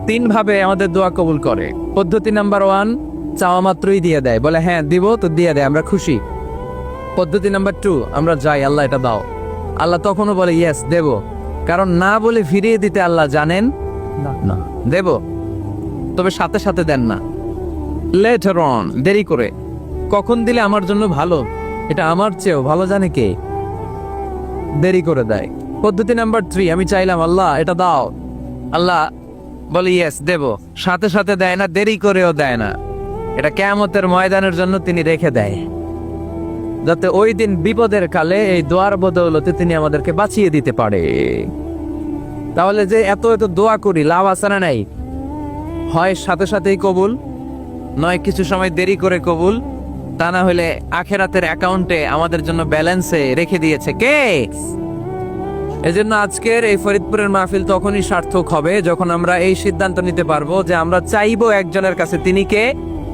তিন ভাবে আমাদের দোয়া কবুল করে। পদ্ধতি নাম্বার 1, চাওয়া মাত্রই দিয়ে দেয়, বলে হ্যাঁ দিব তো দিয়ে দেয়, আমরা খুশি। পদ্ধতি নাম্বার 2, আমরা যাই, আল্লাহ এটা দাও, আল্লাহ তখনও বলে ইয়েস দেব, কারণ না বলে ফিরিয়ে দিতে আল্লাহ জানেন না, দেব, তবে সাথে সাথে দেন না, লেটার অন, দেরি করে। কখন দিলে আমার জন্য ভালো, এটা আমার চেয়েও ভালো জানে কে, দেরি করে দেয়। পদ্ধতি নাম্বার 3, আমি চাইলাম আল্লাহ এটা দাও, আল্লাহ বলে ইয়েস দেব, সাথে সাথে দেয় না, দেরি করেও দেয় না। এটা কিয়ামতের ময়দানের জন্য তিনি রেখে দেয়, যাতে ওই দিন বিপদের কালে এই দোয়ার বদৌলতে তিনি আমাদেরকে বাঁচিয়ে দিতে পারে। তাহলে যে এত এত দোয়া করি, লাভ আছে না নাই? হয় সাথে সাথেই কবুল, নয় কিছু সময় দেরি করে কবুল, তা না হলে আখেরাতের অ্যাকাউন্টে আমাদের জন্য ব্যালেন্সে রেখে দিয়েছে কে? এজন্য আজকের এই ফরিদপুরের মাহফিল তখনই সার্থক হবে যখন আমরা এই সিদ্ধান্ত নিতে পারবো যে আমরা চাইবো একজনের কাছে, তিনি কে?